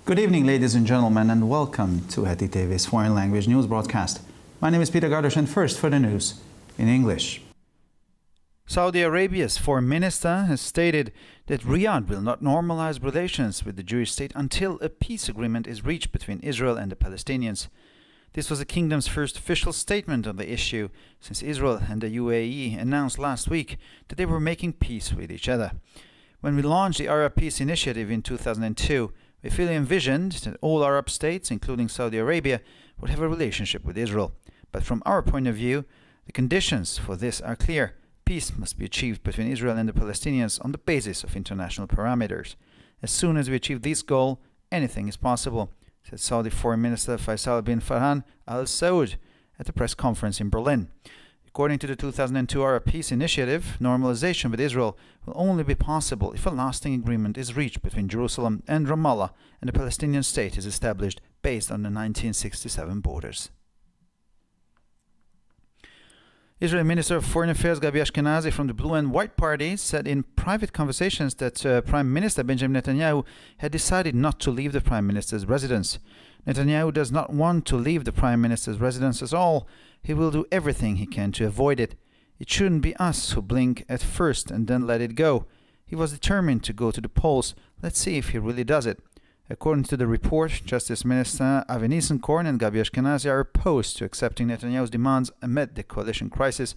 Good evening, ladies and gentlemen, and welcome to Heti TV's foreign language news broadcast. My name is Peter Gardosh, and first for the news in English. Saudi Arabia's foreign minister has stated that Riyadh will not normalize relations with the Jewish state until a peace agreement is reached between Israel and the Palestinians. This was the kingdom's first official statement on the issue since Israel and the UAE announced last week that they were making peace with each other. When we launched the Arab Peace Initiative in 2002, we fully envisioned that all Arab states, including Saudi Arabia, would have a relationship with Israel. But from our point of view, the conditions for this are clear. Peace must be achieved between Israel and the Palestinians on the basis of international parameters. As soon as we achieve this goal, anything is possible, said Saudi Foreign Minister Faisal bin Farhan Al Saud at a press conference in Berlin. According to the 2002 Arab Peace Initiative, normalization with Israel will only be possible if a lasting agreement is reached between Jerusalem and Ramallah and a Palestinian state is established based on the 1967 borders. Israeli Minister of Foreign Affairs Gabi Ashkenazi from the Blue and White Party said in private conversations that Prime Minister Benjamin Netanyahu had decided not to leave the Prime Minister's residence. Netanyahu does not want to leave the Prime Minister's residence at all. He will do everything he can to avoid it. It shouldn't be us who blink at first and then let it go. He was determined to go to the polls. Let's see if he really does it. According to the report, Justice Minister Avi Nissenkorn and Gabi Ashkenazi are opposed to accepting Netanyahu's demands amid the coalition crisis,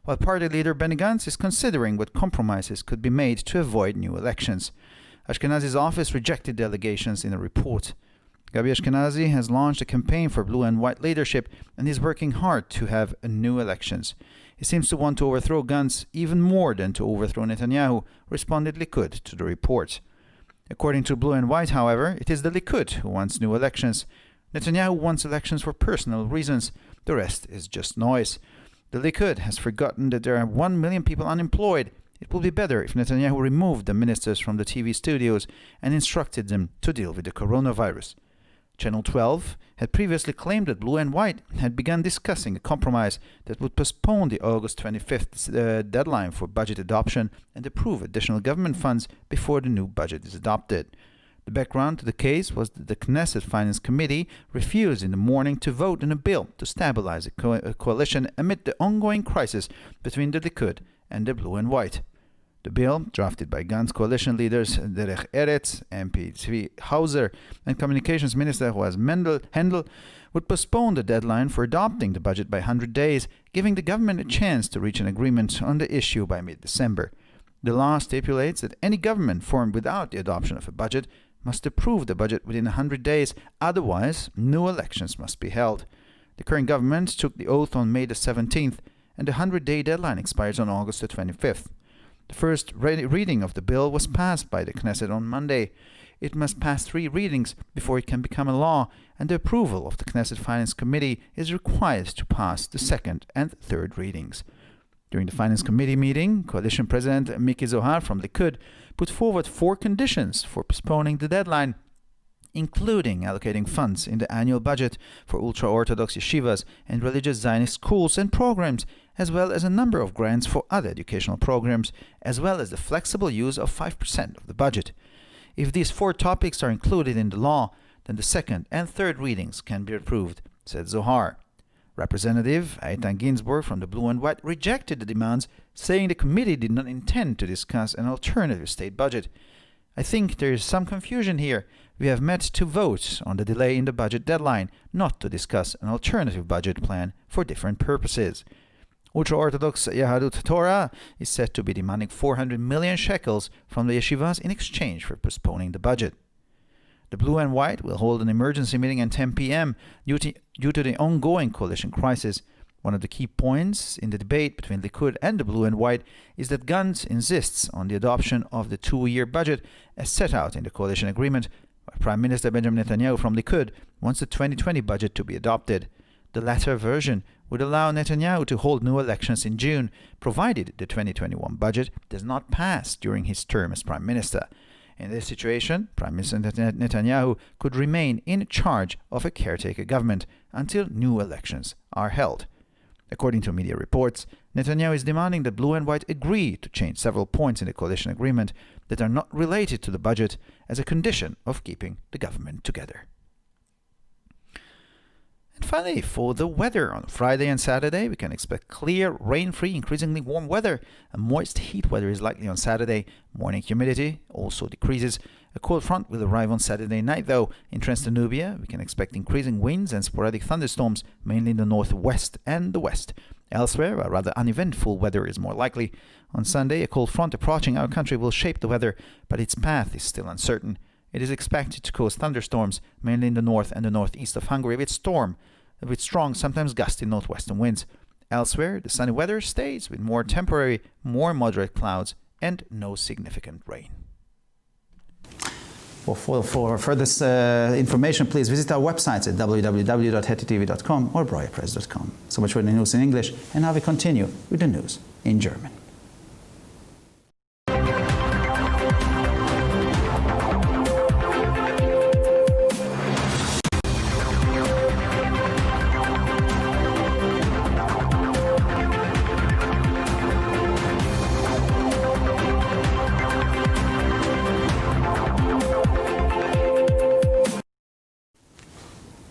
while party leader Benny Gantz is considering what compromises could be made to avoid new elections. Ashkenazi's office rejected the allegations in a report. Gabi Ashkenazi has launched a campaign for blue and white leadership and is working hard to have new elections. He seems to want to overthrow Gantz even more than to overthrow Netanyahu, responded Likud to the report. According to Blue and White, however, it is the Likud who wants new elections. Netanyahu wants elections for personal reasons. The rest is just noise. The Likud has forgotten that there are 1 million people unemployed. It would be better if Netanyahu removed the ministers from the TV studios and instructed them to deal with the coronavirus. Channel 12 had previously claimed that Blue and White had begun discussing a compromise that would postpone the August 25th deadline for budget adoption and approve additional government funds before the new budget is adopted. The background to the case was that the Knesset Finance Committee refused in the morning to vote on a bill to stabilize a coalition amid the ongoing crisis between the Likud and the Blue and White. The bill, drafted by Gantz coalition leaders Derech Eretz, MP Tzvi Hauser, and Communications Minister Joaz Hendel, would postpone the deadline for adopting the budget by 100 days, giving the government a chance to reach an agreement on the issue by mid-December. The law stipulates that any government formed without the adoption of a budget must approve the budget within 100 days, otherwise new elections must be held. The current government took the oath on May the 17th, and the 100-day deadline expires on August the 25th. The first reading of the bill was passed by the Knesset on Monday. It must pass 3 readings before it can become a law, and the approval of the Knesset Finance Committee is required to pass the second and third readings. During the Finance Committee meeting, Coalition President Miki Zohar from Likud put forward 4 conditions for postponing the deadline, including allocating funds in the annual budget for ultra-Orthodox yeshivas and religious Zionist schools and programs, as well as a number of grants for other educational programs, as well as the flexible use of 5% of the budget. If these 4 topics are included in the law, then the second and third readings can be approved, said Zohar. Representative Eitan Ginsburg from the Blue and White rejected the demands, saying the committee did not intend to discuss an alternative state budget. I think there is some confusion here. We have met to vote on the delay in the budget deadline, not to discuss an alternative budget plan for different purposes. Ultra-Orthodox Yahadut Torah is said to be demanding 400 million shekels from the yeshivas in exchange for postponing the budget. The Blue and White will hold an emergency meeting at 10 p.m. due to the ongoing coalition crisis. One of the key points in the debate between Likud and the Blue and White is that Gantz insists on the adoption of the 2-year budget as set out in the coalition agreement, while Prime Minister Benjamin Netanyahu from Likud wants the 2020 budget to be adopted. The latter version would allow Netanyahu to hold new elections in June, provided the 2021 budget does not pass during his term as Prime Minister. In this situation, Prime Minister Netanyahu could remain in charge of a caretaker government until new elections are held. According to media reports, Netanyahu is demanding that Blue and White agree to change several points in the coalition agreement that are not related to the budget as a condition of keeping the government together. And finally, for the weather, on Friday and Saturday, we can expect clear, rain-free, increasingly warm weather. A moist heat weather is likely on Saturday. Morning humidity also decreases. A cold front will arrive on Saturday night, though. In Transdanubia, we can expect increasing winds and sporadic thunderstorms, mainly in the northwest and the west. Elsewhere, a rather uneventful weather is more likely. On Sunday, a cold front approaching our country will shape the weather, but its path is still uncertain. It is expected to cause thunderstorms, mainly in the north and the northeast of Hungary, with strong, sometimes gusty northwestern winds. Elsewhere, the sunny weather stays with more temporary, more moderate clouds and no significant rain. For further information, please visit our websites at www.hetitv.com or breuerpress.com. So much for the news in English, and now we continue with the news in German.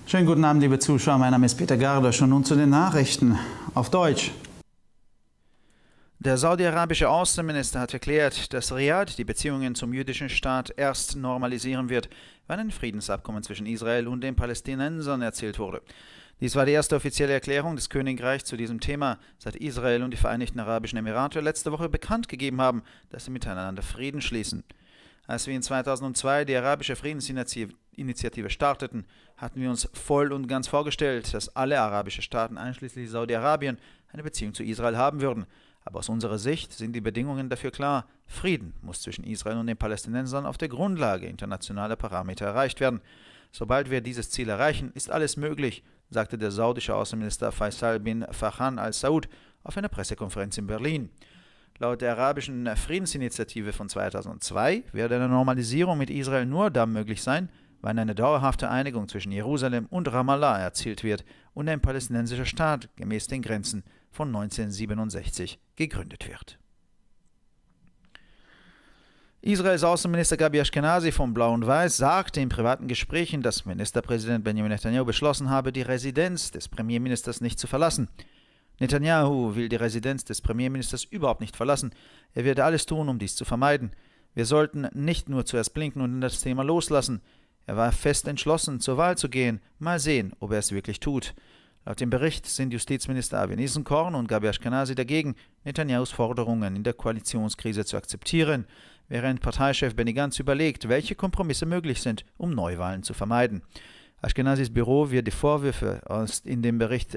Schönen guten Abend, liebe Zuschauer. Mein Name ist Peter Gardosch und nun zu den Nachrichten auf Deutsch. Der saudi-arabische Außenminister hat erklärt, dass Riad die Beziehungen zum jüdischen Staat erst normalisieren wird, wenn ein Friedensabkommen zwischen Israel und den Palästinensern erzielt wurde. Dies war die erste offizielle Erklärung des Königreichs zu diesem Thema, seit Israel und die Vereinigten Arabischen Emirate letzte Woche bekannt gegeben haben, dass sie miteinander Frieden schließen. Als wir in 2002 die arabische Friedensinitiative starteten, hatten wir uns voll und ganz vorgestellt, dass alle arabischen Staaten, einschließlich Saudi-Arabien, eine Beziehung zu Israel haben würden. Aber aus unserer Sicht sind die Bedingungen dafür klar. Frieden muss zwischen Israel und den Palästinensern auf der Grundlage internationaler Parameter erreicht werden. Sobald wir dieses Ziel erreichen, ist alles möglich, sagte der saudische Außenminister Faisal bin Farhan al-Saud auf einer Pressekonferenz in Berlin. Laut der arabischen Friedensinitiative von 2002 werde eine Normalisierung mit Israel nur dann möglich sein, wenn eine dauerhafte Einigung zwischen Jerusalem und Ramallah erzielt wird und ein palästinensischer Staat gemäß den Grenzen von 1967 gegründet wird. Israels Außenminister Gabi Ashkenazi von Blau und Weiß sagte in privaten Gesprächen, dass Ministerpräsident Benjamin Netanyahu beschlossen habe, die Residenz des Premierministers nicht zu verlassen. Netanyahu will die Residenz des Premierministers überhaupt nicht verlassen. Er werde alles tun, um dies zu vermeiden. Wir sollten nicht nur zuerst blinken und das Thema loslassen. Er war fest entschlossen, zur Wahl zu gehen. Mal sehen, ob er es wirklich tut. Laut dem Bericht sind Justizminister Avi Nissenkorn und Gabi Ashkenazi dagegen, Netanyahus Forderungen in der Koalitionskrise zu akzeptieren, während Parteichef Benny Gantz überlegt, welche Kompromisse möglich sind, um Neuwahlen zu vermeiden. Ashkenazis Büro wird die Vorwürfe in dem Bericht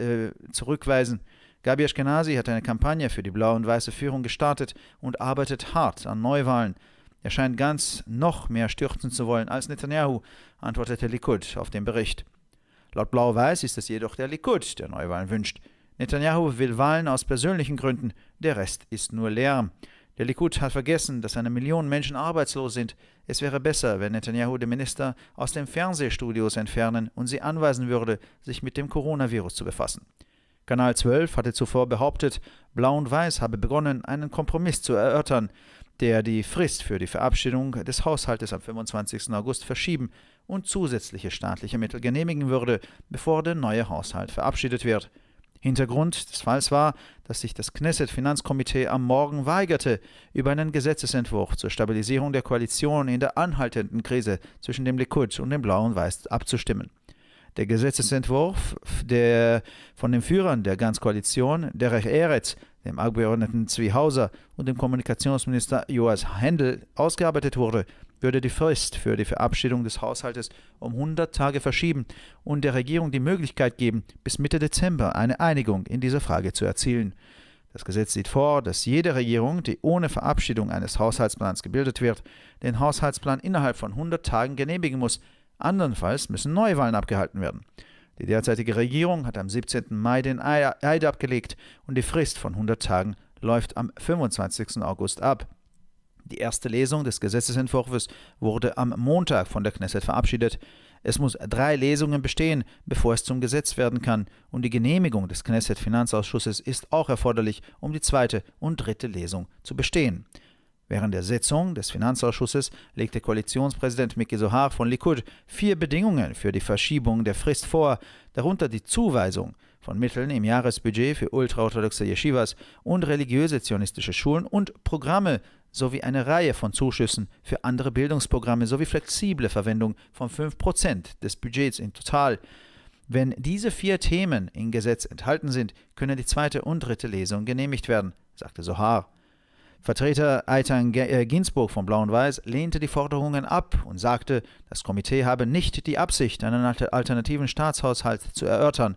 zurückweisen. Gabi Ashkenazi hat eine Kampagne für die blaue und weiße Führung gestartet und arbeitet hart an Neuwahlen. Er scheint Gantz noch mehr stürzen zu wollen als Netanyahu, antwortete Likud auf den Bericht. Laut Blau-Weiß ist es jedoch der Likud, der Neuwahlen wünscht. Netanyahu will Wahlen aus persönlichen Gründen, der Rest ist nur Lärm. Der Likud hat vergessen, dass 1 Million Menschen arbeitslos sind. Es wäre besser, wenn Netanyahu den Minister aus den Fernsehstudios entfernen und sie anweisen würde, sich mit dem Coronavirus zu befassen. Kanal 12 hatte zuvor behauptet, Blau und Weiß habe begonnen, einen Kompromiss zu erörtern, der die Frist für die Verabschiedung des Haushaltes am 25. August verschieben und zusätzliche staatliche Mittel genehmigen würde, bevor der neue Haushalt verabschiedet wird. Hintergrund des Falls war, dass sich das Knesset-Finanzkomitee am Morgen weigerte, über einen Gesetzesentwurf zur Stabilisierung der Koalition in der anhaltenden Krise zwischen dem Likud und dem Blau und Weiß abzustimmen. Der Gesetzesentwurf, der von den Führern der Gantz-Koalition, Derech Eretz, dem Abgeordneten Zvi Hauser und dem Kommunikationsminister Joas Hendel ausgearbeitet wurde, würde die Frist für die Verabschiedung des Haushaltes um 100 Tage verschieben und der Regierung die Möglichkeit geben, bis Mitte Dezember eine Einigung in dieser Frage zu erzielen. Das Gesetz sieht vor, dass jede Regierung, die ohne Verabschiedung eines Haushaltsplans gebildet wird, den Haushaltsplan innerhalb von 100 Tagen genehmigen muss. Andernfalls müssen Neuwahlen abgehalten werden. Die derzeitige Regierung hat am 17. Mai den Eid abgelegt und die Frist von 100 Tagen läuft am 25. August ab. Die erste Lesung des Gesetzesentwurfs wurde am Montag von der Knesset verabschiedet. Es muss 3 Lesungen bestehen, bevor es zum Gesetz werden kann, und die Genehmigung des Knesset-Finanzausschusses ist auch erforderlich, um die 2. und 3. Lesung zu bestehen. Während der Sitzung des Finanzausschusses legte Koalitionspräsident Miki Zohar von Likud 4 Bedingungen für die Verschiebung der Frist vor, darunter die Zuweisung von Mitteln im Jahresbudget für ultraorthodoxe Yeshivas und religiöse zionistische Schulen und Programme sowie eine Reihe von Zuschüssen für andere Bildungsprogramme sowie flexible Verwendung von 5% des Budgets in total. Wenn diese 4 Themen im Gesetz enthalten sind, können die 2. und 3. Lesung genehmigt werden, sagte Zohar. Vertreter Eitan Ginsburg von Blau und Weiß lehnte die Forderungen ab und sagte, das Komitee habe nicht die Absicht, einen alternativen Staatshaushalt zu erörtern.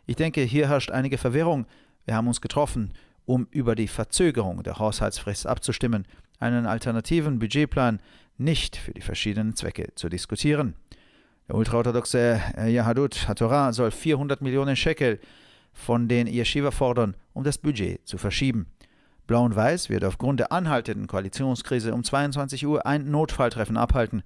Ich denke, hier herrscht einige Verwirrung. Wir haben uns getroffen, um über die Verzögerung der Haushaltsfrist abzustimmen, einen alternativen Budgetplan nicht für die verschiedenen Zwecke zu diskutieren. Der ultraorthodoxe Yahadut HaTorah soll 400 Millionen Shekel von den Yeshiva fordern, um das Budget zu verschieben. Blau und Weiß wird aufgrund der anhaltenden Koalitionskrise um 22 Uhr ein Notfalltreffen abhalten.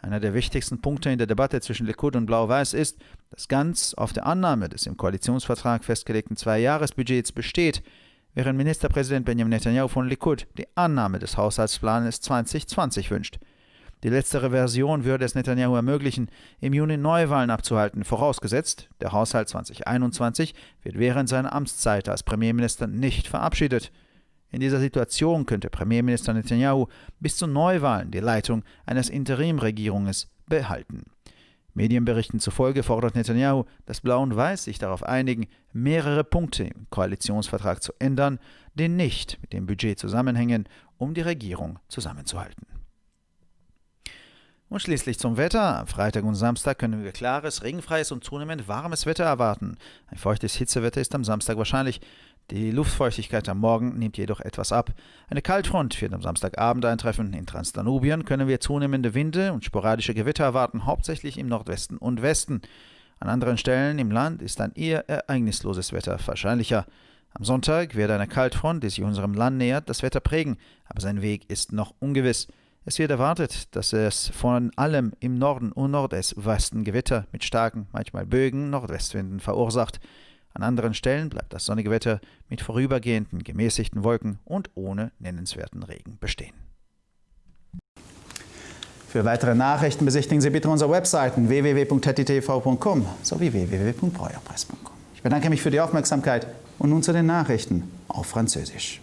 Einer der wichtigsten Punkte in der Debatte zwischen Likud und Blau-Weiß ist, dass ganz auf der Annahme des im Koalitionsvertrag festgelegten 2-Jahres-Budgets besteht, während Ministerpräsident Benjamin Netanyahu von Likud die Annahme des Haushaltsplanes 2020 wünscht. Die letztere Version würde es Netanyahu ermöglichen, im Juni Neuwahlen abzuhalten, vorausgesetzt, der Haushalt 2021 wird während seiner Amtszeit als Premierminister nicht verabschiedet. In dieser Situation könnte Premierminister Netanyahu bis zu Neuwahlen die Leitung eines Interimregierungs behalten. Medienberichten zufolge fordert Netanyahu, dass Blau und Weiß sich darauf einigen, mehrere Punkte im Koalitionsvertrag zu ändern, die nicht mit dem Budget zusammenhängen, um die Regierung zusammenzuhalten. Und schließlich zum Wetter. Am Freitag und Samstag können wir klares, regenfreies und zunehmend warmes Wetter erwarten. Ein feuchtes Hitzewetter ist am Samstag wahrscheinlich. Die Luftfeuchtigkeit am Morgen nimmt jedoch etwas ab. Eine Kaltfront wird am Samstagabend eintreffen. In Transdanubien können wir zunehmende Winde und sporadische Gewitter erwarten, hauptsächlich im Nordwesten und Westen. An anderen Stellen im Land ist ein eher ereignisloses Wetter wahrscheinlicher. Am Sonntag wird eine Kaltfront, die sich unserem Land nähert, das Wetter prägen, aber sein Weg ist noch ungewiss. Es wird erwartet, dass es vor allem im Norden und Nordwesten Gewitter mit starken, manchmal Bögen, Nordwestwinden verursacht. An anderen Stellen bleibt das sonnige Wetter mit vorübergehenden gemäßigten Wolken und ohne nennenswerten Regen bestehen. Für weitere Nachrichten besichtigen Sie bitte unsere Webseiten www.hettitv.com sowie www.breuerpress.com. Ich bedanke mich für die Aufmerksamkeit und nun zu den Nachrichten auf Französisch.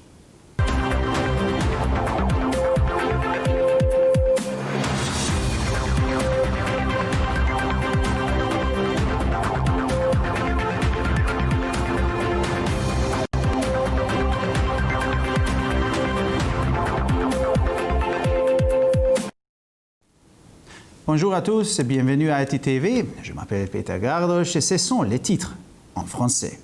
Bonjour à tous et bienvenue à HettitV. Je m'appelle Peter Gardosh et ce sont les titres en français.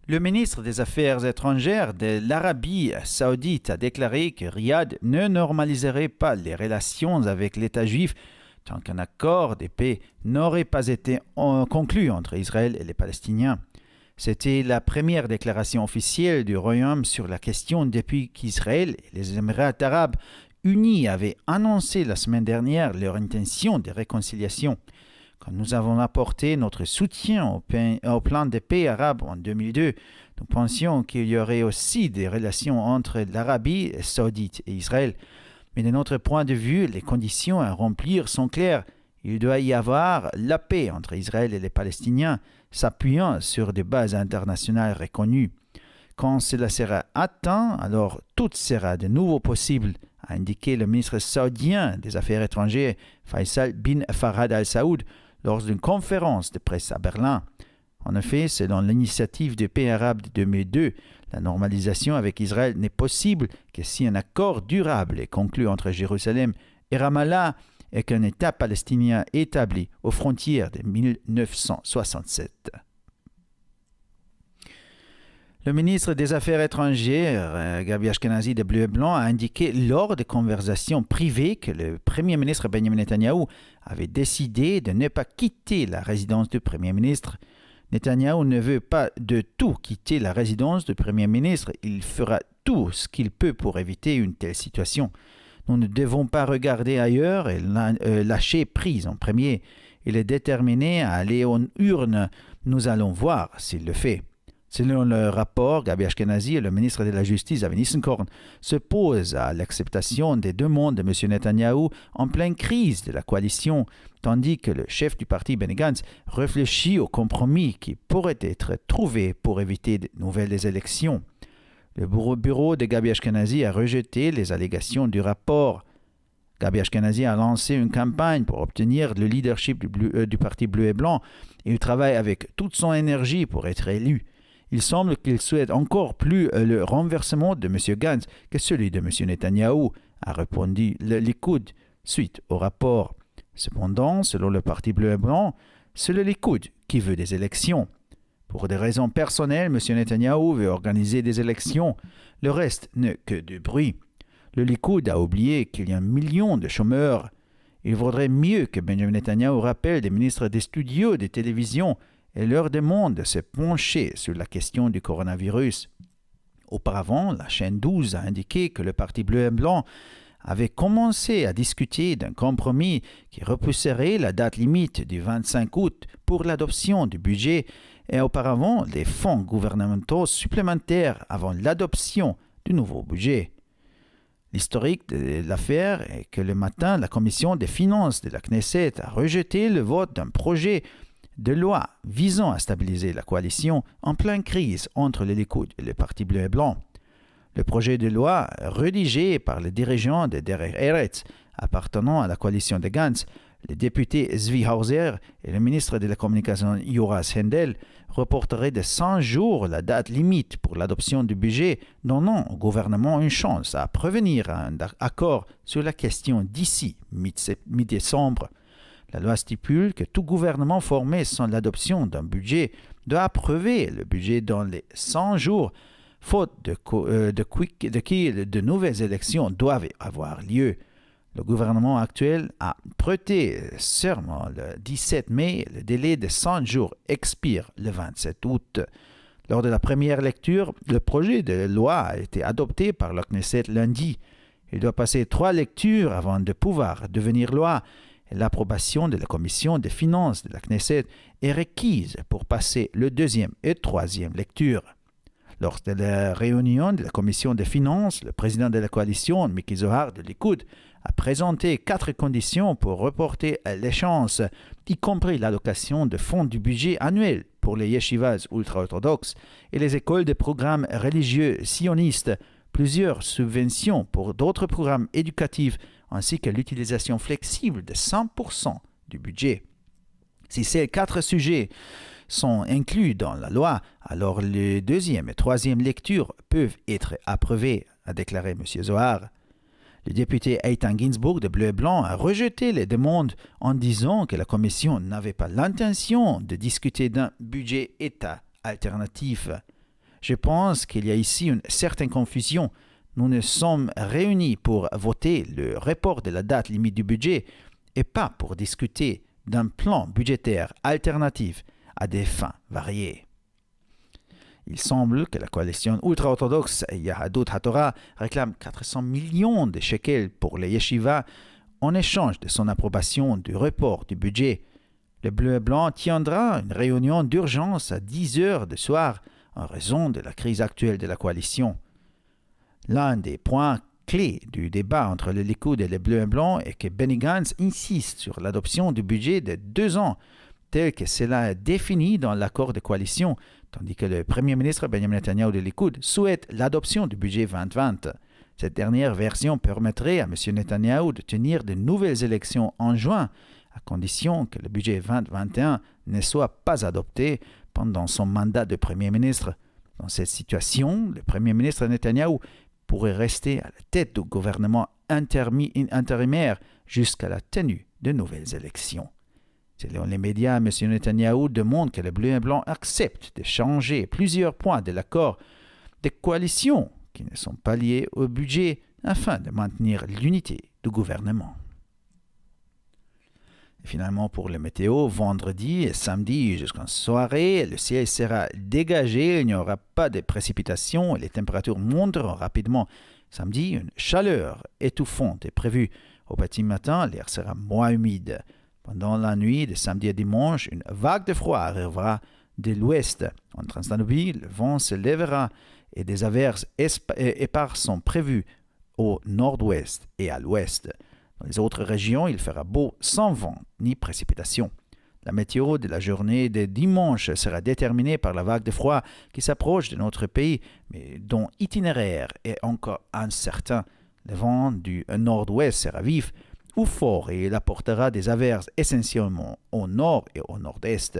Le ministre des Affaires étrangères de l'Arabie saoudite a déclaré que Riyad ne normaliserait pas les relations avec l'État juif tant qu'un accord de paix n'aurait pas été conclu entre Israël et les Palestiniens. C'était la première déclaration officielle du Royaume sur la question depuis qu'Israël et les Émirats arabes unis avaient annoncé la semaine dernière leur intention de réconciliation. Quand nous avons apporté notre soutien au plan de paix arabe en 2002, nous pensions qu'il y aurait aussi des relations entre l'Arabie saoudite et Israël. Mais de notre point de vue, les conditions à remplir sont claires. Il doit y avoir la paix entre Israël et les Palestiniens, s'appuyant sur des bases internationales reconnues. Quand cela sera atteint, alors tout sera de nouveau possible, a indiqué le ministre saoudien des Affaires étrangères Faisal bin Farhad Al Saoud lors d'une conférence de presse à Berlin. En effet, selon l'initiative de paix arabe de 2002, la normalisation avec Israël n'est possible que si un accord durable est conclu entre Jérusalem et Ramallah et qu'un État palestinien établi aux frontières de 1967. Le ministre des Affaires étrangères, Gabi Ashkenazi de Bleu et Blanc, a indiqué lors des conversations privées que le Premier ministre Benjamin Netanyahu avait décidé de ne pas quitter la résidence du Premier ministre. Netanyahu ne veut pas de tout quitter la résidence du Premier ministre. Il fera tout ce qu'il peut pour éviter une telle situation. Nous ne devons pas regarder ailleurs et lâcher prise en premier. Il est déterminé à aller aux urnes. Nous allons voir s'il le fait. Selon le rapport, Gabi Ashkenazi et le ministre de la Justice, Avi Nissenkorn, s'opposent à l'acceptation des demandes de M. Netanyahou en pleine crise de la coalition, tandis que le chef du parti Benny Gantz réfléchit au compromis qui pourrait être trouvé pour éviter de nouvelles élections. Le bureau de Gabi Ashkenazi a rejeté les allégations du rapport. Gabi Ashkenazi a lancé une campagne pour obtenir le leadership du parti bleu et blanc et il travaille avec toute son énergie pour être élu. Il semble qu'il souhaite encore plus le renversement de M. Gantz que celui de M. Netanyahou, a répondu le Likoud suite au rapport. Cependant, selon le parti bleu et blanc, c'est le Likoud qui veut des élections. Pour des raisons personnelles, M. Netanyahou veut organiser des élections. Le reste n'est que du bruit. Le Likoud a oublié qu'il y a 1 million de chômeurs. Il vaudrait mieux que Benjamin Netanyahou rappelle des ministres des studios de télévision et leur demande de se pencher sur la question du coronavirus. Auparavant, la chaîne 12 a indiqué que le parti bleu et blanc avait commencé à discuter d'un compromis qui repousserait la date limite du 25 août pour l'adoption du budget et auparavant des fonds gouvernementaux supplémentaires avant l'adoption du nouveau budget. L'historique de l'affaire est que le matin, la commission des finances de la Knesset a rejeté le vote d'un projet de loi visant à stabiliser la coalition en pleine crise entre le Likoud et le Parti bleu et blanc. Le projet de loi, rédigé par le dirigeant de Derech Eretz, appartenant à la coalition de Gantz, le député Zvi Hauser et le ministre de la Communication Yoras Hendel, reporterait de 100 jours la date limite pour l'adoption du budget, donnant au gouvernement une chance à prévenir un accord sur la question d'ici mi-décembre. La loi stipule que tout gouvernement formé sans l'adoption d'un budget doit approuver le budget dans les 100 jours, faute de nouvelles élections doivent avoir lieu. Le gouvernement actuel a prêté serment le 17 mai. Le délai de 100 jours expire le 27 août. Lors de la première lecture, le projet de loi a été adopté par la Knesset lundi. Il doit passer 3 lectures avant de pouvoir devenir loi. L'approbation de la commission des finances de la Knesset est requise pour passer le 2e et 3e lecture. Lors de la réunion de la commission des finances, le président de la coalition, Miki Zohar de Likoud, a présenté 4 conditions pour reporter l'échéance, y compris l'allocation de fonds du budget annuel pour les yeshivas ultra-orthodoxes et les écoles de programmes religieux sionistes, plusieurs subventions pour d'autres programmes éducatifs, ainsi que l'utilisation flexible de 100% du budget. Si ces 4 sujets sont inclus dans la loi, alors les 2e et 3e lectures peuvent être approuvées, a déclaré M. Zohar. Le député Eitan Ginsburg de Bleu et Blanc a rejeté les demandes en disant que la Commission n'avait pas l'intention de discuter d'un budget État alternatif. Je pense qu'il y a ici une certaine confusion. Nous nous sommes réunis pour voter le report de la date limite du budget et pas pour discuter d'un plan budgétaire alternatif à des fins variées. Il semble que la coalition ultra-orthodoxe Yahadut HaTorah réclame 400 millions de shekels pour les yeshivas en échange de son approbation du report du budget. Le bleu et blanc tiendra une réunion d'urgence à 10 heures du soir en raison de la crise actuelle de la coalition. L'un des points clés du débat entre le Likoud et les bleus et blancs est que Benny Gantz insiste sur l'adoption du budget de 2 ans, tel que cela est défini dans l'accord de coalition, tandis que le Premier ministre Benjamin Netanyahou de Likoud souhaite l'adoption du budget 2020. Cette dernière version permettrait à M. Netanyahou de tenir de nouvelles élections en juin, à condition que le budget 2021 ne soit pas adopté pendant son mandat de Premier ministre. Dans cette situation, le Premier ministre Netanyahou pourrait rester à la tête du gouvernement intérimaire jusqu'à la tenue de nouvelles élections. Selon les médias, M. Netanyahou demande que les Bleus et Blancs acceptent de changer plusieurs points de l'accord de coalition qui ne sont pas liés au budget afin de maintenir l'unité du gouvernement. Et finalement, pour le météo, vendredi et samedi jusqu'en soirée, le ciel sera dégagé, il n'y aura pas de précipitations et les températures monteront rapidement Samedi, une chaleur étouffante est prévue. Au petit matin, l'air sera moins humide. Pendant la nuit de samedi à dimanche, une vague de froid arrivera de l'ouest. En Transdanubie, le vent se lèvera et des averses éparses sont prévues au nord-ouest et à l'ouest. Dans les autres régions, il fera beau sans vent ni précipitation. La météo de la journée de dimanche sera déterminée par la vague de froid qui s'approche de notre pays, mais dont itinéraire est encore incertain. Le vent du nord-ouest sera vif ou fort et il apportera des averses essentiellement au nord et au nord-est.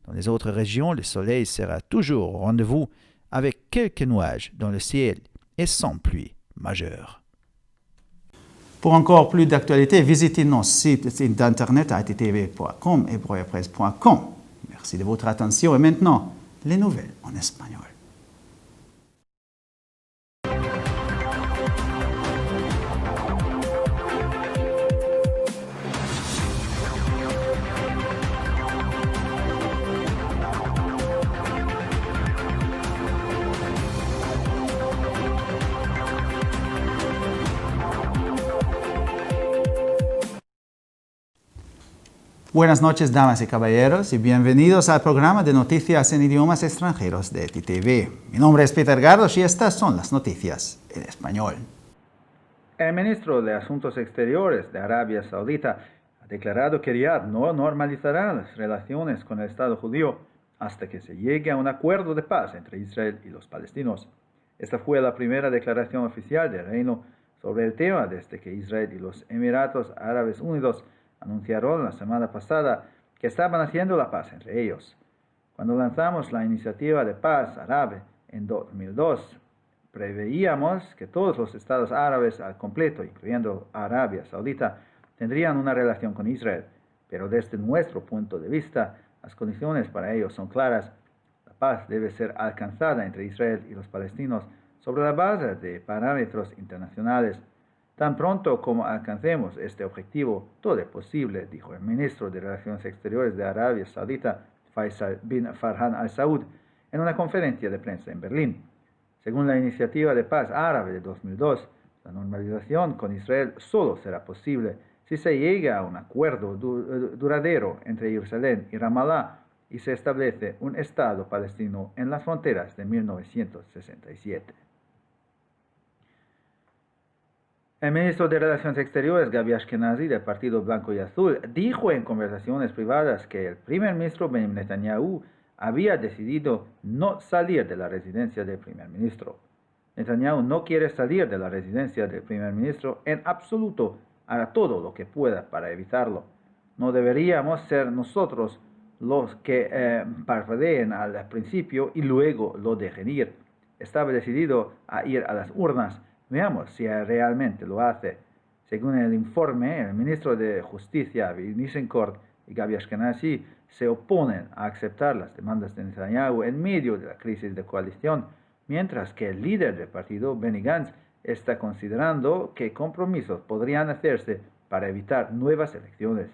Dans les autres régions, le soleil sera toujours au rendez-vous avec quelques nuages dans le ciel et sans pluie majeure. Pour encore plus d'actualités, visitez nos sites d'internet attv.com et broyapresse.com. Merci de votre attention et maintenant, les nouvelles en espagnol. Buenas noches, damas y caballeros, y bienvenidos al programa de noticias en idiomas extranjeros de ETV. Mi nombre es Peter Gardos y estas son las noticias en español. El ministro de Asuntos Exteriores de Arabia Saudita ha declarado que Riad no normalizará las relaciones con el Estado judío hasta que se llegue a un acuerdo de paz entre Israel y los palestinos. Esta fue la primera declaración oficial del reino sobre el tema desde que Israel y los Emiratos Árabes Unidos anunciaron la semana pasada que estaban haciendo la paz entre ellos. Cuando lanzamos la iniciativa de paz árabe en 2002, preveíamos que todos los estados árabes al completo, incluyendo Arabia Saudita, tendrían una relación con Israel, pero desde nuestro punto de vista, las condiciones para ello son claras. La paz debe ser alcanzada entre Israel y los palestinos sobre la base de parámetros internacionales. Tan pronto como alcancemos este objetivo, todo es posible, dijo el ministro de Relaciones Exteriores de Arabia Saudita, Faisal bin Farhan Al Saud, en una conferencia de prensa en Berlín. Según la iniciativa de paz árabe de 2002, la normalización con Israel solo será posible si se llega a un acuerdo duradero entre Jerusalén y Ramallah y se establece un Estado palestino en las fronteras de 1967. El ministro de Relaciones Exteriores, Gabi Ashkenazi, del Partido Blanco y Azul, dijo en conversaciones privadas que el primer ministro Benjamin Netanyahu había decidido no salir de la residencia del primer ministro. Netanyahu no quiere salir de la residencia del primer ministro en absoluto, hará todo lo que pueda para evitarlo. No deberíamos ser nosotros los que parpadeen al principio y luego lo dejen ir. Estaba decidido a ir a las urnas. Veamos si realmente lo hace. Según el informe, el ministro de Justicia, Avi Nissencourt, y Gabi Ashkenazi se oponen a aceptar las demandas de Netanyahu en medio de la crisis de coalición, mientras que el líder del partido, Benny Gantz, está considerando que compromisos podrían hacerse para evitar nuevas elecciones.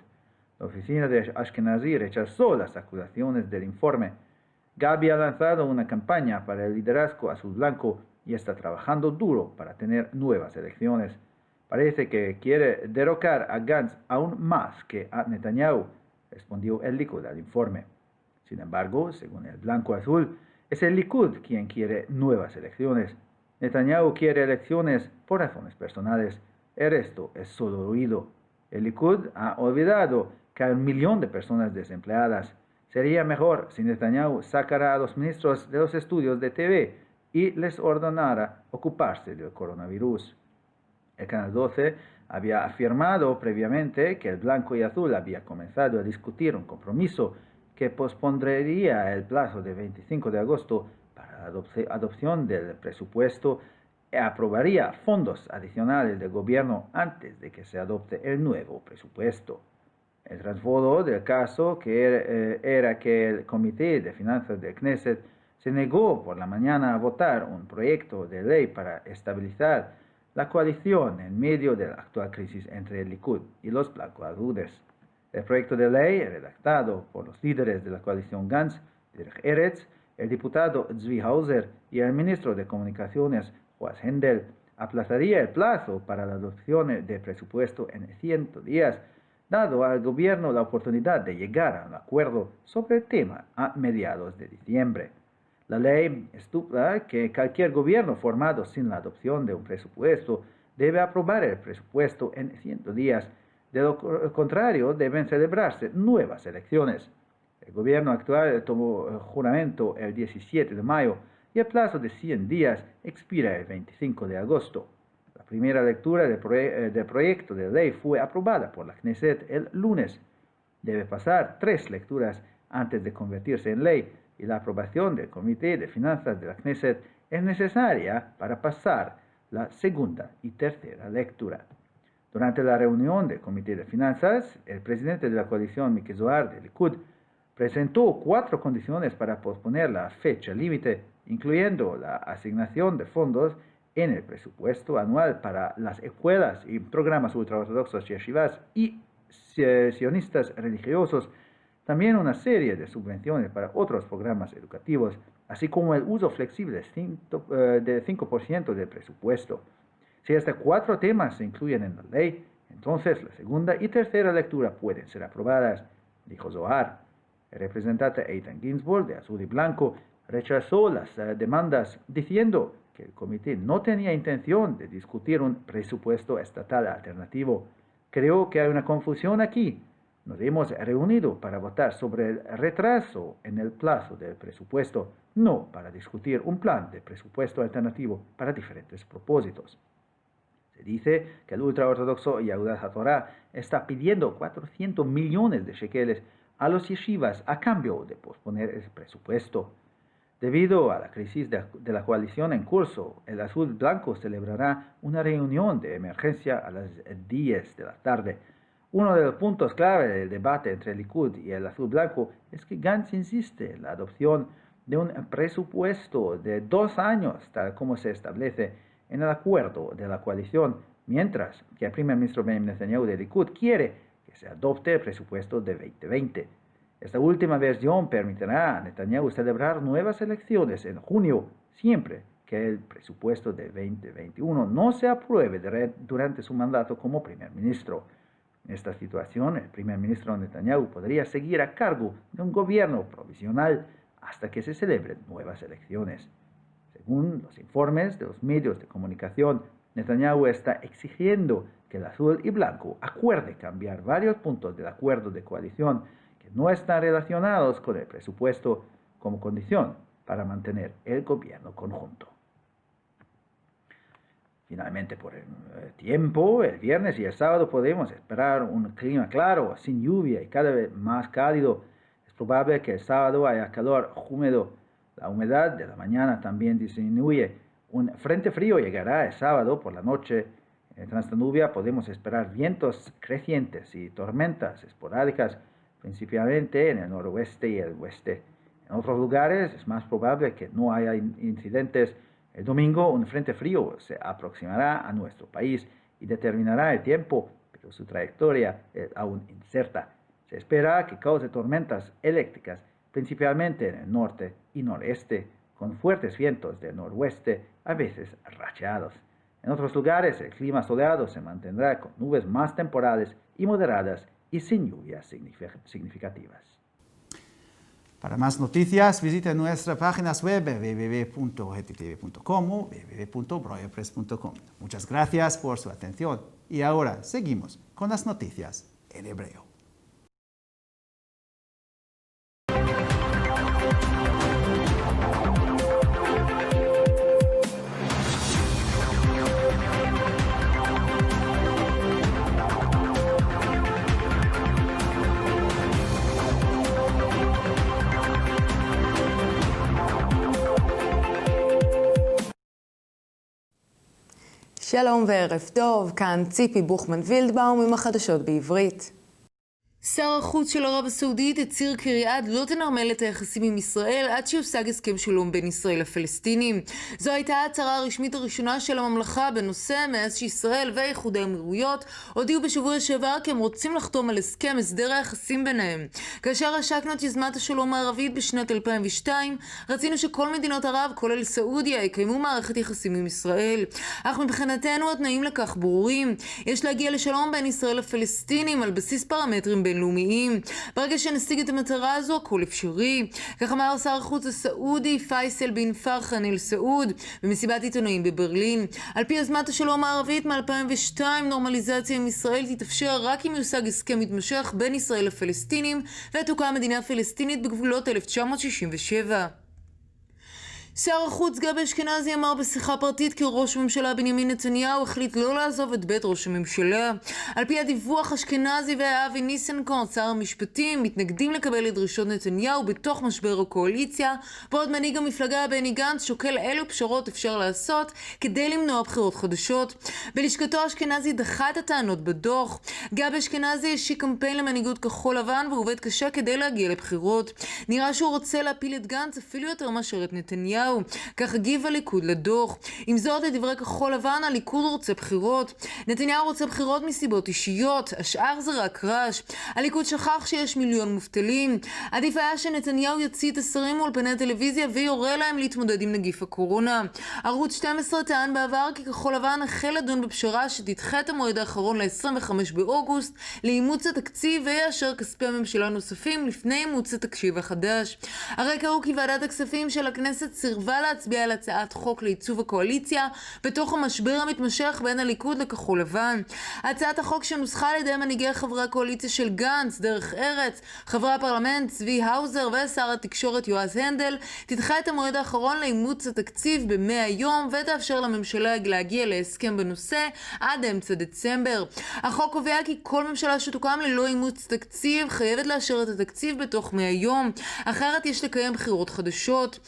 La oficina de Ashkenazi rechazó las acusaciones del informe. Gabi ha lanzado una campaña para el liderazgo azul blanco y está trabajando duro para tener nuevas elecciones. Parece que quiere derrocar a Gantz aún más que a Netanyahu, respondió el Likud al informe. Sin embargo, según el Blanco Azul, es el Likud quien quiere nuevas elecciones. Netanyahu quiere elecciones por razones personales. El resto es solo ruido. El Likud ha olvidado que hay 1 millón de personas desempleadas. Sería mejor si Netanyahu sacara a los ministros de los estudios de TV y les ordenara ocuparse del coronavirus. El Canal 12 había afirmado previamente que el Blanco y Azul había comenzado a discutir un compromiso que pospondría el plazo del 25 de agosto para la adopción del presupuesto y aprobaría fondos adicionales del gobierno antes de que se adopte el nuevo presupuesto. El trasfondo del caso era que el Comité de Finanzas del Knesset se negó por la mañana a votar un proyecto de ley para estabilizar la coalición en medio de la actual crisis entre el Likud y los blanco-azules. El proyecto de ley, redactado por los líderes de la coalición Gantz, Derech Eretz, el diputado Zvi Hauser y el ministro de Comunicaciones, Joas Hendel, aplazaría el plazo para la adopción del presupuesto en 100 días, dado al gobierno la oportunidad de llegar a un acuerdo sobre el tema a mediados de diciembre. La ley estipula que cualquier gobierno formado sin la adopción de un presupuesto debe aprobar el presupuesto en 100 días. De lo contrario, deben celebrarse nuevas elecciones. El gobierno actual tomó juramento el 17 de mayo y el plazo de 100 días expira el 25 de agosto. La primera lectura del proyecto de ley fue aprobada por la Knesset el lunes. Debe pasar 3 lecturas antes de convertirse en ley y la aprobación del Comité de Finanzas de la Knesset es necesaria para pasar la segunda y tercera lectura. Durante la reunión del Comité de Finanzas, el presidente de la coalición Miki Zohar de Likud presentó 4 condiciones para posponer la fecha límite, incluyendo la asignación de fondos en el presupuesto anual para las escuelas y programas ultraortodoxos yeshivas y sionistas religiosos, también una serie de subvenciones para otros programas educativos, así como el uso flexible del 5% del presupuesto. Si estos 4 temas se incluyen en la ley, entonces la segunda y tercera lectura pueden ser aprobadas, dijo Zohar. El representante Eitan Ginsburg, de Azul y Blanco, rechazó las demandas diciendo que el comité no tenía intención de discutir un presupuesto estatal alternativo. Creo que hay una confusión aquí. Nos hemos reunido para votar sobre el retraso en el plazo del presupuesto, no para discutir un plan de presupuesto alternativo para diferentes propósitos. Se dice que el ultraortodoxo Yehudat HaTorah está pidiendo 400 millones de shekeles a los yeshivas a cambio de posponer el presupuesto. Debido a la crisis de la coalición en curso, el Azul Blanco celebrará una reunión de emergencia a las 10 de la tarde. Uno de los puntos clave del debate entre el Likud y el Azul Blanco es que Gantz insiste en la adopción de un presupuesto de 2 años, tal como se establece en el acuerdo de la coalición, mientras que el primer ministro Benjamin Netanyahu de Likud quiere que se adopte el presupuesto de 2020. Esta última versión permitirá a Netanyahu celebrar nuevas elecciones en junio, siempre que el presupuesto de 2021 no se apruebe durante su mandato como primer ministro. En esta situación, el primer ministro Netanyahu podría seguir a cargo de un gobierno provisional hasta que se celebren nuevas elecciones. Según los informes de los medios de comunicación, Netanyahu está exigiendo que el Azul y Blanco acuerde cambiar varios puntos del acuerdo de coalición que no están relacionados con el presupuesto como condición para mantener el gobierno conjunto. Finalmente, por el tiempo, el viernes y el sábado podemos esperar un clima claro, sin lluvia y cada vez más cálido. Es probable que el sábado haya calor húmedo. La humedad de la mañana también disminuye. Un frente frío llegará el sábado por la noche. En Transdanubia podemos esperar vientos crecientes y tormentas esporádicas, principalmente en el noroeste y el oeste. En otros lugares es más probable que no haya incidentes. El domingo un frente frío se aproximará a nuestro país y determinará el tiempo, pero su trayectoria es aún incierta. Se espera que cause tormentas eléctricas, principalmente en el norte y noreste, con fuertes vientos del noroeste, a veces racheados. En otros lugares el clima soleado se mantendrá con nubes más temporales y moderadas y sin lluvias significativas. Para más noticias, visite nuestras páginas web www.hetitv.com o www.broyerpress.com. Muchas gracias por su atención y ahora seguimos con las noticias en hebreo. שלום וערב טוב, כאן ציפי בוכמן וילדבאום עם החדשות בעברית. שר החוץ של ערב הסעודית הצהיר כי ריאד לא תנרמל את היחסים עם ישראל עד שיושג הסכם שלום בין ישראל לפלסטינים. זו הייתה ההצהרה הרשמית הראשונה של הממלכה בנושא מאז שישראל ואיחוד האמירויות הודיעו בשבוע שעבר כי הם רוצים לחתום על הסכם הסדר היחסים ביניהם. כאשר השקנו את יוזמת השלום הערבית בשנת 2002, רצינו שכל מדינות ערב, כולל סעודיה, יקיימו מערכת יחסים עם ישראל. אך מבחינתנו התנאים לכך ברורים. יש להגיע לשלום בין ישראל לפלסטינים על בסיס פרמטרים בינלאומיים. ברגע שנשיג את המטרה הזו, הכל אפשרי. כך אמר שר החוץ הסעודי פייסל בן פרחן אל סעוד במסיבת עיתונאים בברלין. על פי יוזמת השלום הערבית מ-2002, נורמליזציה עם ישראל תתאפשר רק אם יושג הסכם מתמשך בין ישראל לפלסטינים ותוקם מדינה פלסטינית בגבולות 1967. שר החוץ גבי אשכנזי אמר בשיחה פרטית כי ראש הממשלה בנימין נתניהו החליט לא לעזוב את בית ראש הממשלה. על פי הדיווח, אשכנזי ואבי ניסנקורן, שר המשפטים, מתנגדים לקבל את דרישות נתניהו בתוך משבר הקואליציה, בעוד מנהיג המפלגה בני גנץ שוקל אילו פשרות אפשר לעשות כדי למנוע בחירות חדשות. בלשכתו אשכנזי דחה את הטענות בדוח. גבי אשכנזי השיק קמפיין למנהיגות כחול לבן ועובד קשה כדי להגיע לבחירות. נראה שהוא רוצה להפיל את גנץ אפילו יותר מאשר את נתניהו. כך הגיב הליכוד לדוח. עם זאת, לדברי כחול לבן, הליכוד רוצה בחירות. נתניהו רוצה בחירות מסיבות אישיות, השאר זה רק רעש. הליכוד שכח שיש מיליון מובטלים. עדיף היה שנתניהו יוציא את השרים מאולפני הטלוויזיה ויורה להם להתמודד עם נגיף הקורונה. ערוץ 12 טען בעבר כי כחול לבן החל לדון בפשרה שתדחה את המועד האחרון ל-25 באוגוסט לאימוץ התקציב ויאשר כספי הממשלה נוספים לפני אימוץ התקציב החדש. הרקע הוא כי ועדת הכספים של הכנסת סירבה להצביע על הצעת חוק לעיצוב הקואליציה בתוך המשבר המתמשך בין הליכוד לכחול לבן. הצעת החוק שנוסחה על ידי מנהיגי חברי הקואליציה של גנץ, דרך ארץ, חברי הפרלמנט צבי האוזר ושר התקשורת יועז הנדל, תדחה את המועד האחרון לאימוץ התקציב ב100 יום ותאפשר לממשלה להגיע להסכם בנושא עד אמצע דצמבר. החוק קובע כי כל ממשלה שתוקם ללא אימוץ תקציב חייבת לאשר את התקציב בתוך 100 יום, אחרת יש לקיים בחירות חדשות.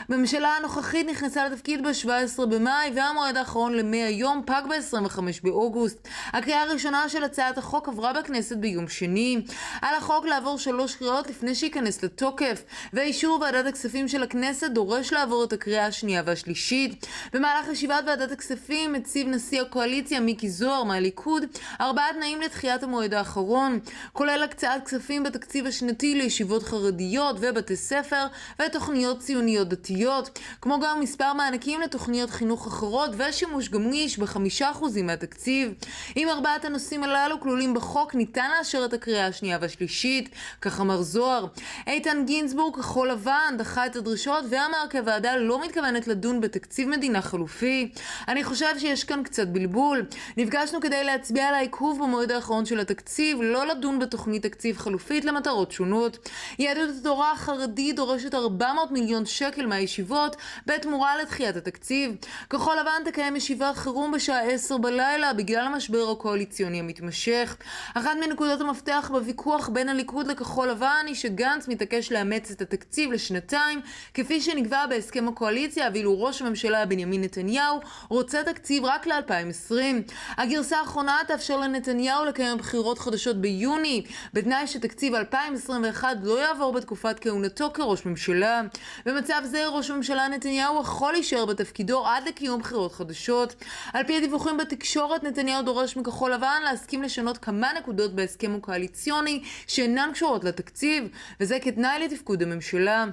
הממשלה הנוכחית נכנסה לתפקיד ב-17 במאי והמועד האחרון ל100 יום פג ב-25 באוגוסט. הקריאה הראשונה של הצעת החוק עברה בכנסת ביום שני. על החוק לעבור 3 קריאות לפני שייכנס לתוקף, ואישור ועדת הכספים של הכנסת דורש לעבור את הקריאה השנייה והשלישית. במהלך ישיבת ועדת הכספים הציב נשיא הקואליציה מיקי זוהר מהליכוד 4 תנאים לדחיית המועד האחרון, כולל הקצאת כספים בתקציב השנתי לישיבות חרדיות ובתי ספר ותוכניות ציוניות דתיות, כמו גם מספר מענקים לתוכניות חינוך אחרות ושימוש גמיש ב5% מהתקציב. אם 4 הנושאים הללו כלולים בחוק, ניתן לאשר את הקריאה השנייה והשלישית, כך אמר זוהר. איתן גינזבורג כחול לבן דחה את הדרישות ואמר כי הוועדה לא מתכוונת לדון בתקציב מדינה חלופי. אני חושב שיש כאן קצת בלבול. נפגשנו כדי להצביע על העיכוב במועד האחרון של התקציב, לא לדון בתוכנית תקציב חלופית למטרות שונות. יהדות התורה החרדית דורשת 400 מיליון שקל מהישיבות בתמורה לדחיית התקציב. כחול לבן תקיים ישיבת חירום בשעה 10 בלילה בגלל המשבר הקואליציוני המתמשך. אחת מנקודות המפתח בוויכוח בין הליכוד לכחול לבן היא שגנץ מתעקש לאמץ את התקציב לשנתיים כפי שנקבע בהסכם הקואליציה, ואילו ראש הממשלה בנימין נתניהו רוצה תקציב רק ל-2020. הגרסה האחרונה תאפשר לנתניהו לקיים בחירות חדשות ביוני, בתנאי שתקציב 2021 לא יעבור בתקופת כהונתו כראש ממשלה. במצב זה ראש הממשלה נתניהו יכול להישאר בתפקידו עד לקיום בחירות חדשות. על פי הדיווחים בתקשורת, נתניהו דורש מכחול לבן להסכים לשנות כמה נקודות בהסכם הקואליציוני שאינן קשורות לתקציב, וזה כתנאי לתפקוד הממשלה.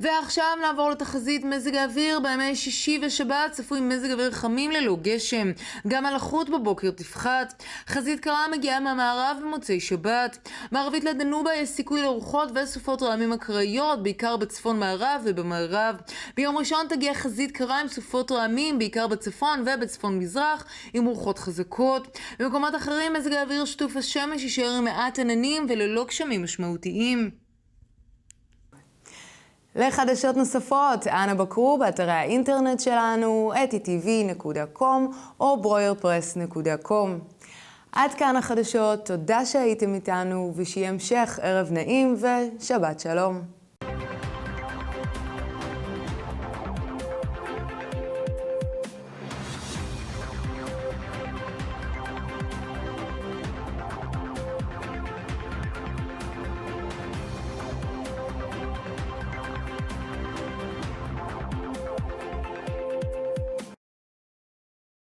ועכשיו נעבור לתחזית מזג האוויר. בימי שישי ושבת צפוי מזג אוויר חמים ללא גשם, גם הלחות בבוקר תפחת. חזית קרה מגיעה מהמערב במוצאי שבת. מערבית לדנובה יש סיכוי לרוחות וסופות רעמים אקראיות, בעיקר בצפון מערב ובמערב. ביום ראשון תגיע חזית קרה עם סופות רעמים, בעיקר בצפון ובצפון מזרח, עם רוחות חזקות. במקומות אחרים מזג האוויר שטוף השמש יישאר עם מעט עננים וללא גשמים משמעותיים. לחדשות נוספות, אנא בקרו באתרי האינטרנט שלנו, etitv.com או broyerpress.com. עד כאן החדשות, תודה שהייתם איתנו ושיהיה המשך ערב נעים ושבת שלום.